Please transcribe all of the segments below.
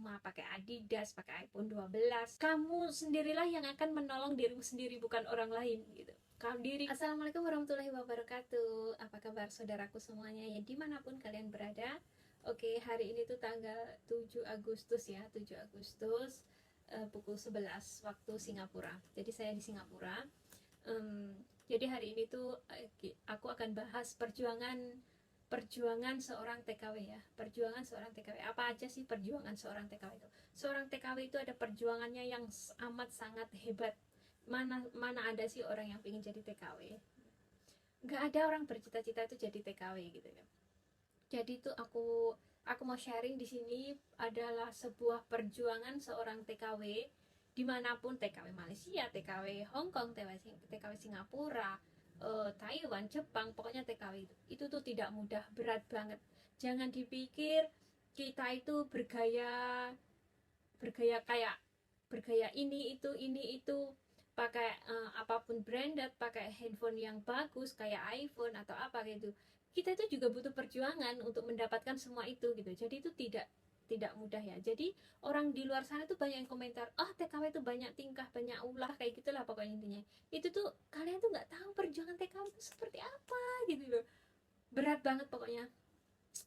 rumah, pakai Adidas, pakai iPhone 12. Kamu sendirilah yang akan menolong dirimu sendiri, bukan orang lain gitu. Kamu diri. Assalamualaikum warahmatullahi wabarakatuh. Apa kabar saudaraku semuanya ya dimanapun kalian berada. Oke, hari ini tuh tanggal 7 Agustus ya, 7 Agustus pukul 11 waktu Singapura. Jadi saya di Singapura. Jadi hari ini tuh aku akan bahas perjuangan seorang TKW ya. Perjuangan seorang TKW. Apa aja sih perjuangan seorang TKW itu? Seorang TKW itu ada perjuangannya yang amat sangat hebat. Mana ada sih orang yang ingin jadi TKW? Nggak ada orang bercita-cita itu jadi TKW gitu ya. Jadi itu aku mau sharing di sini adalah sebuah perjuangan seorang TKW dimanapun, TKW Malaysia, TKW Hong Kong, TKW Singapura, Taiwan, Jepang, pokoknya TKW itu tuh tidak mudah, berat banget. Jangan dipikir kita itu bergaya ini itu pakai apapun branded, pakai handphone yang bagus kayak iPhone atau apa gitu. Kita itu juga butuh perjuangan untuk mendapatkan semua itu gitu. Jadi itu tidak mudah ya. Jadi orang di luar sana tuh banyak yang komentar, TKW itu banyak tingkah, banyak ulah, kayak gitulah pokoknya intinya. Itu tuh kalian tuh nggak tahu perjuangan TKW itu seperti apa gitu loh. Berat banget pokoknya,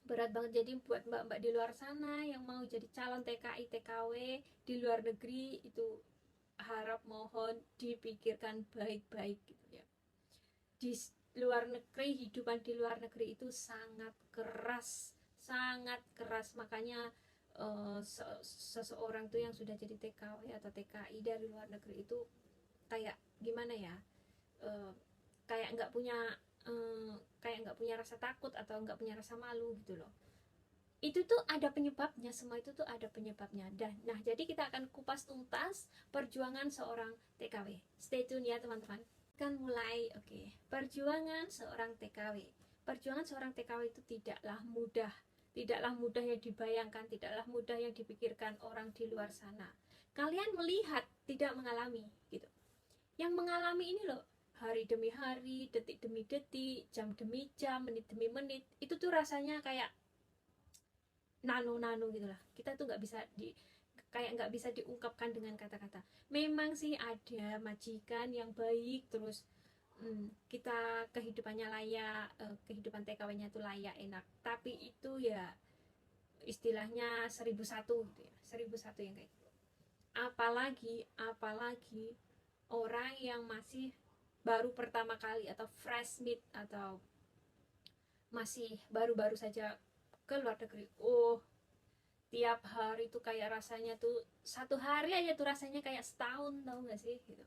berat banget. Jadi buat mbak-mbak di luar sana yang mau jadi calon TKI TKW di luar negeri itu harap mohon dipikirkan baik-baik gitu ya. Di luar negeri, hidupan di luar negeri itu sangat keras. Makanya seseorang tuh yang sudah jadi TKW atau TKI dari luar negeri itu kayak gimana ya, kayak nggak punya rasa takut atau nggak punya rasa malu gitu loh. Itu tuh ada penyebabnya, semua itu tuh ada penyebabnya. Nah, jadi kita akan kupas tuntas perjuangan seorang TKW. Stay tune ya teman-teman. Kan mulai, oke. Perjuangan seorang TKW. Perjuangan seorang TKW itu tidaklah mudah. Tidaklah mudah yang dibayangkan, tidaklah mudah yang dipikirkan orang di luar sana. Kalian melihat, tidak mengalami gitu. Yang mengalami ini loh, hari demi hari, detik demi detik, jam demi jam, menit demi menit. Itu tuh rasanya kayak nano gitulah. Kita tuh nggak bisa diungkapkan dengan kata-kata. Memang sih ada majikan yang baik, terus kita kehidupannya layak, kehidupan TKW-nya tuh layak, enak. Tapi itu ya istilahnya 1001 gitu ya, 1001 yang kayak gitu. Apalagi orang yang masih baru pertama kali atau fresh meat atau masih baru-baru saja ke luar negeri. Tiap hari tuh kayak rasanya tuh satu hari aja tuh rasanya kayak setahun, tau gak sih gitu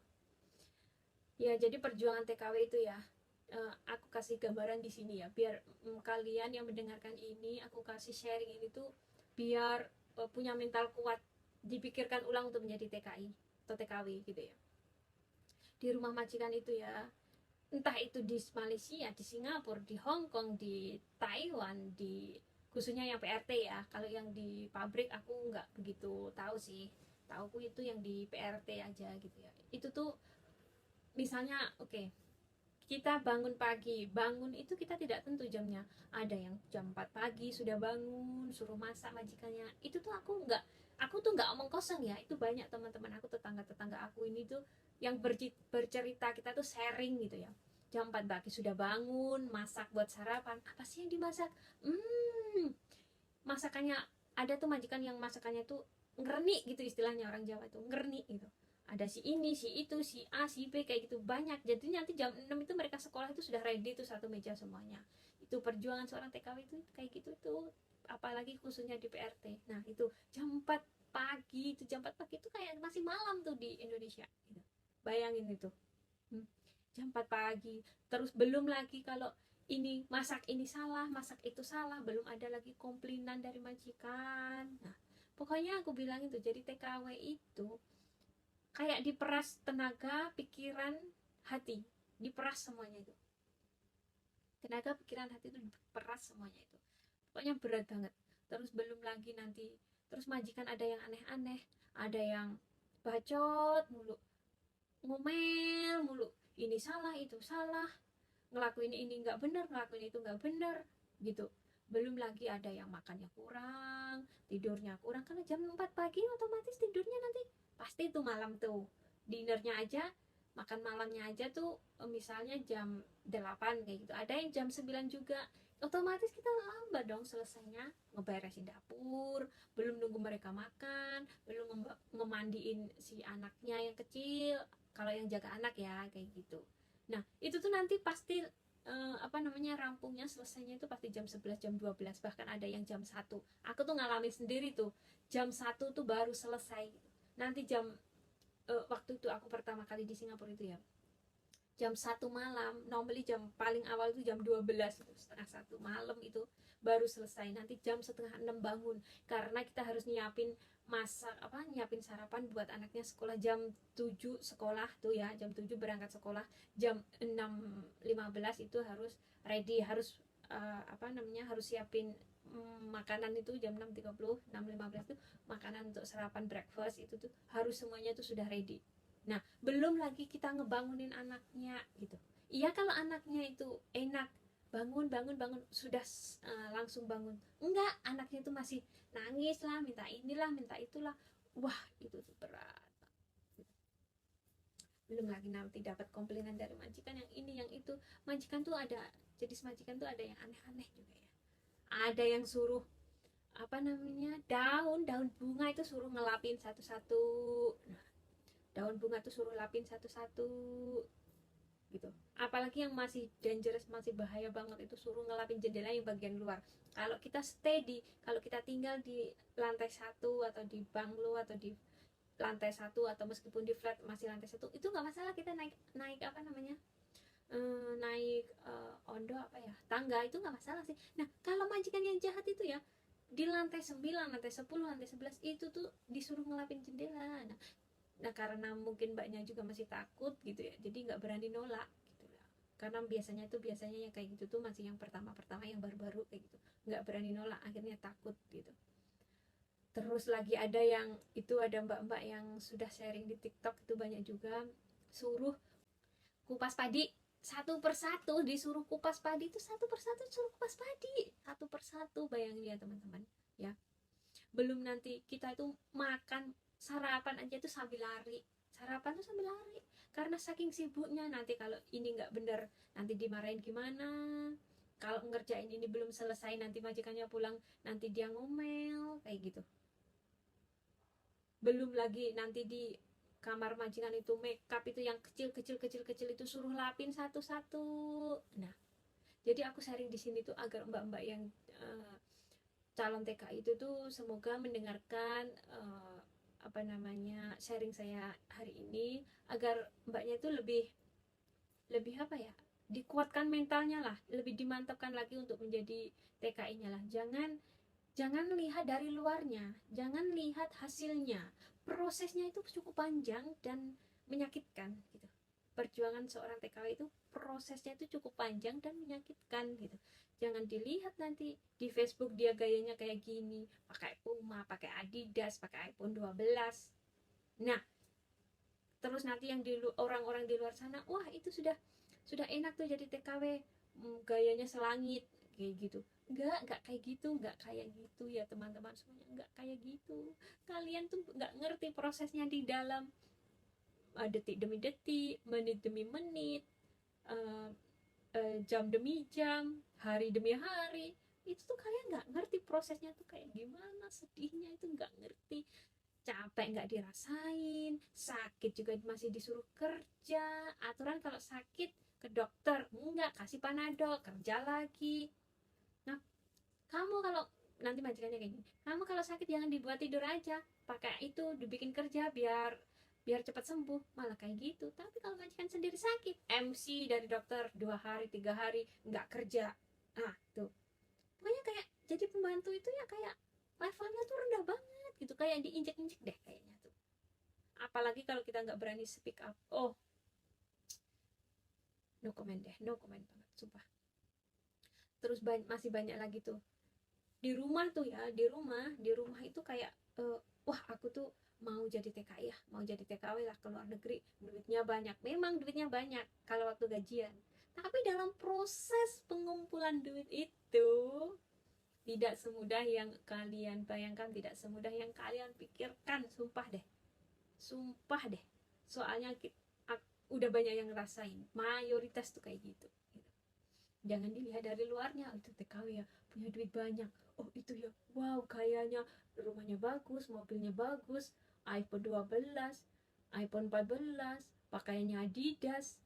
ya. Jadi perjuangan TKW itu ya, aku kasih gambaran di sini ya, biar kalian yang mendengarkan ini, aku kasih sharing ini tuh biar punya mental kuat, dipikirkan ulang untuk menjadi TKI atau TKW gitu ya. Di rumah majikan itu ya, entah itu di Malaysia, di Singapura, di Hong Kong, di Taiwan, di khususnya yang PRT ya. Kalau yang di pabrik aku nggak begitu tahu sih. Tauku itu yang di PRT aja gitu ya. Itu tuh misalnya kita bangun pagi, bangun itu kita tidak tentu jamnya. Ada yang jam 4 pagi sudah bangun, suruh masak majikannya. Itu tuh aku tuh nggak omong kosong ya. Itu banyak teman-teman aku, tetangga-tetangga aku ini tuh yang bercerita, kita tuh sharing gitu ya. Jam 4 pagi sudah bangun, masak buat sarapan. Apa sih yang dimasak? Masakannya, ada tuh majikan yang masakannya tuh ngerni gitu, istilahnya orang Jawa itu ngerni gitu. Ada si ini, si itu, si A, si B, kayak gitu banyak. Jadi nanti jam 6 itu mereka sekolah itu sudah ready tuh satu meja semuanya. Itu perjuangan seorang TKW itu kayak gitu tuh, apalagi khususnya di PRT. Nah, itu jam 4 pagi, itu jam 4 pagi itu kayak masih malam tuh di Indonesia gitu. Bayangin itu. Jam 4 pagi. Terus belum lagi kalau ini masak ini salah, masak itu salah, belum ada lagi komplainan dari majikan. Nah, pokoknya aku bilang itu, jadi TKW itu kayak diperas tenaga, pikiran, hati, diperas semuanya itu. Tenaga, pikiran, hati itu diperas semuanya itu. Pokoknya berat banget. Terus belum lagi nanti, terus majikan ada yang aneh-aneh, ada yang bacot mulu, ngomel mulu, ini salah, itu salah, ngelakuin ini nggak bener, ngelakuin itu nggak bener gitu. Belum lagi ada yang makannya kurang, tidurnya kurang, karena jam 4 pagi otomatis tidurnya nanti pasti tuh malam tuh. Dinernya aja, makan malamnya aja tuh misalnya jam 8 kayak gitu. Ada yang jam 9 juga. Otomatis kita lambat dong selesainya, ngeberesin dapur, belum nunggu mereka makan, belum ngemandiin si anaknya yang kecil, kalau yang jaga anak ya kayak gitu. Nah, itu tuh nanti pasti apa namanya, rampungnya selesainya itu pasti jam 11 jam 12, bahkan ada yang jam 1. Aku tuh ngalamin sendiri tuh, jam 1 tuh baru selesai. Nanti waktu itu aku pertama kali di Singapura itu ya, jam 1 malam, normally jam paling awal itu jam 12, itu setengah 1 malam itu baru selesai. Nanti jam setengah 6 bangun, karena kita harus nyiapin masak apa, nyiapin sarapan buat anaknya sekolah. Jam 7 sekolah tuh ya, jam 7 berangkat sekolah, jam 6.15 itu harus ready, harus apa namanya, harus siapin makanan itu jam 6.30, 6.15 itu makanan untuk sarapan breakfast itu tuh harus semuanya tuh sudah ready. Nah, belum lagi kita ngebangunin anaknya gitu. Iya, kalau anaknya itu enak, bangun bangun bangun sudah langsung bangun. Enggak, anaknya itu masih nangis lah, minta inilah, minta itulah. Wah, itu tuh berat. Belum lagi nanti dapat komplainan dari majikan yang ini yang itu. Majikan tuh ada, jadi majikan tuh ada yang aneh-aneh juga ya. Ada yang suruh apa namanya, daun bunga itu suruh ngelapin satu-satu. Nah, daun bunga tuh suruh lapin satu-satu gitu. Apalagi yang masih dangerous, masih bahaya banget, itu suruh ngelapin jendela yang bagian luar. Kalau kita kalau kita tinggal di lantai 1 atau di banglo atau di lantai 1, atau meskipun di flat masih lantai 1, itu nggak masalah, kita naik naik apa namanya, naik ondo apa ya, tangga, itu nggak masalah sih. Nah, kalau majikan yang jahat itu ya, di lantai 9, lantai 10, lantai 11 itu tuh disuruh ngelapin jendela. Nah, karena mungkin mbaknya juga masih takut gitu ya, jadi nggak berani nolak gitu lah. Karena biasanya yang kayak gitu tuh masih yang pertama-pertama, yang baru-baru kayak gitu, nggak berani nolak, akhirnya takut gitu. Terus lagi ada yang itu, ada mbak-mbak yang sudah sharing di TikTok itu banyak juga, suruh kupas padi satu persatu, disuruh kupas padi itu satu persatu, suruh kupas padi satu persatu. Bayangin ya teman-teman ya, belum nanti kita itu makan sarapan aja tuh sambil lari, sarapan tuh sambil lari karena saking sibuknya. Nanti kalau ini nggak bener nanti dimarahin gimana, kalau ngerjain ini belum selesai nanti majikannya pulang, nanti dia ngomel kayak gitu. Belum lagi nanti di kamar majikan itu makeup itu yang kecil itu suruh lapin satu-satu. Nah, jadi aku sharing di sini tuh agar mbak-mbak yang uh, calon TKI itu tuh semoga mendengarkan apa namanya, sharing saya hari ini, agar mbaknya itu lebih lebih apa ya, dikuatkan mentalnya lah, lebih dimantapkan lagi untuk menjadi TKI-nya lah. Jangan lihat dari luarnya, jangan lihat hasilnya. Prosesnya itu cukup panjang dan menyakitkan gitu. Perjuangan seorang TKW itu prosesnya itu cukup panjang dan menyakitkan gitu. Jangan dilihat nanti di Facebook dia gayanya kayak gini, pakai Puma, pakai Adidas, pakai iPhone 12. Nah, terus nanti yang orang-orang di luar sana, wah itu sudah enak tuh jadi TKW, gayanya selangit kayak gitu. Enggak kayak gitu, enggak kayak gitu ya teman-teman semuanya, enggak kayak gitu. Kalian tuh enggak ngerti prosesnya di dalam, detik demi detik, menit demi menit, uh, jam demi jam, hari demi hari. Itu tuh kalian nggak ngerti prosesnya tuh kayak gimana, sedihnya itu nggak ngerti. Capek nggak dirasain, sakit juga masih disuruh kerja. Aturan kalau sakit ke dokter, enggak, kasih panadol, kerja lagi. Nah, kamu kalau nanti majikannya kayak gini, kamu kalau sakit jangan dibuat tidur aja, pakai itu dibikin kerja biar biar cepat sembuh, malah kayak gitu. Tapi kalau majikan sendiri sakit, MC dari dokter 2 hari 3 hari nggak kerja. Ah tuh, pokoknya kayak jadi pembantu itu ya kayak levelnya tuh rendah banget gitu, kayak diinjek-injek deh kayaknya tuh. Apalagi kalau kita nggak berani speak up, oh no comment deh, no comment banget sumpah. Terus masih banyak lagi tuh di rumah tuh ya, di rumah itu kayak wah aku tuh mau jadi TKI ya, mau jadi TKW lah ke luar negeri, duitnya banyak. Memang duitnya banyak kalau waktu gajian, tapi dalam proses pengumpulan duit itu tidak semudah yang kalian bayangkan, tidak semudah yang kalian pikirkan. Sumpah deh, soalnya udah banyak yang ngerasain, mayoritas tuh kayak gitu. Jangan dilihat dari luarnya, itu TKW ya punya duit banyak, oh itu ya wow kayaknya rumahnya bagus, mobilnya bagus, iPhone 12, iPhone 14, pakaiannya Adidas.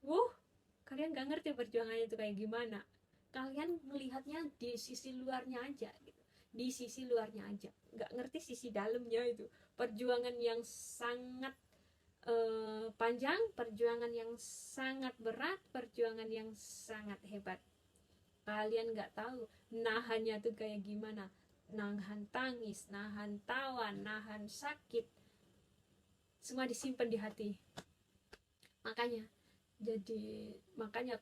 Kalian gak ngerti perjuangannya itu kayak gimana. Kalian melihatnya di sisi luarnya aja gitu, di sisi luarnya aja, nggak ngerti sisi dalamnya itu. Perjuangan yang sangat panjang, perjuangan yang sangat berat, perjuangan yang sangat hebat. Kalian nggak tahu nahannya tuh kayak gimana, nahan tangis, nahan tawa, nahan sakit, semua disimpan di hati. Makanya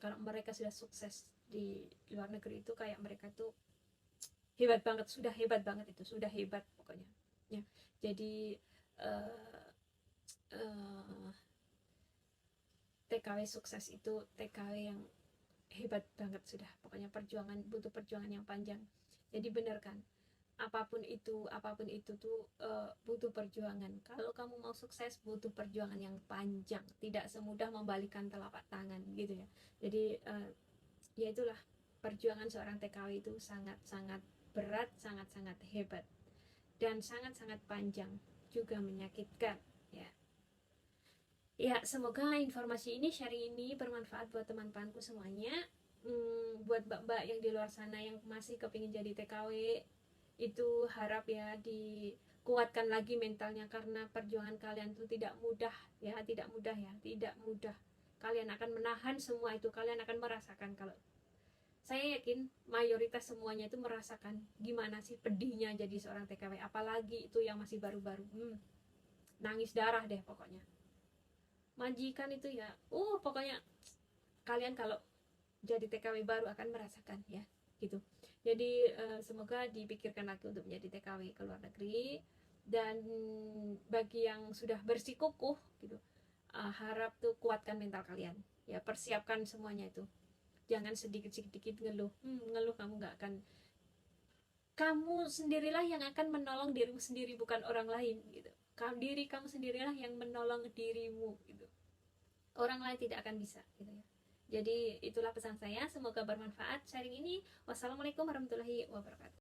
kalau mereka sudah sukses di luar negeri itu kayak mereka tuh hebat banget, sudah hebat banget, itu sudah hebat pokoknya ya. Jadi TKW sukses itu TKW yang hebat banget sudah, pokoknya butuh perjuangan yang panjang. Jadi bener kan, apapun itu tuh butuh perjuangan. Kalau kamu mau sukses butuh perjuangan yang panjang, tidak semudah membalikan telapak tangan gitu ya. Jadi ya itulah, perjuangan seorang TKW itu sangat-sangat berat, sangat-sangat hebat, dan sangat-sangat panjang, juga menyakitkan ya. Ya, semoga informasi ini, sharing ini bermanfaat buat teman-temanku semuanya. Buat mbak-mbak yang di luar sana yang masih kepingin jadi TKW, itu harap ya dikuatkan lagi mentalnya, karena perjuangan kalian itu tidak mudah ya, tidak mudah. Kalian akan menahan semua itu, kalian akan merasakan. Kalau saya yakin mayoritas semuanya itu merasakan gimana sih pedihnya jadi seorang TKW, apalagi itu yang masih baru-baru. Nangis darah deh pokoknya. Majikan itu ya, pokoknya kalian kalau jadi TKW baru akan merasakan ya gitu. Jadi semoga dipikirkan lagi untuk menjadi TKW ke luar negeri. Dan bagi yang sudah bersikukuh gitu, harap tuh kuatkan mental kalian ya, persiapkan semuanya itu. Jangan sedikit-sedikit ngeluh. Ngeluh kamu nggak akan, kamu sendirilah yang akan menolong dirimu sendiri, bukan orang lain gitu. Diri kamu sendirilah yang menolong dirimu gitu. Orang lain tidak akan bisa gitu ya. Jadi itulah pesan saya, semoga bermanfaat sharing ini. Wassalamualaikum warahmatullahi wabarakatuh.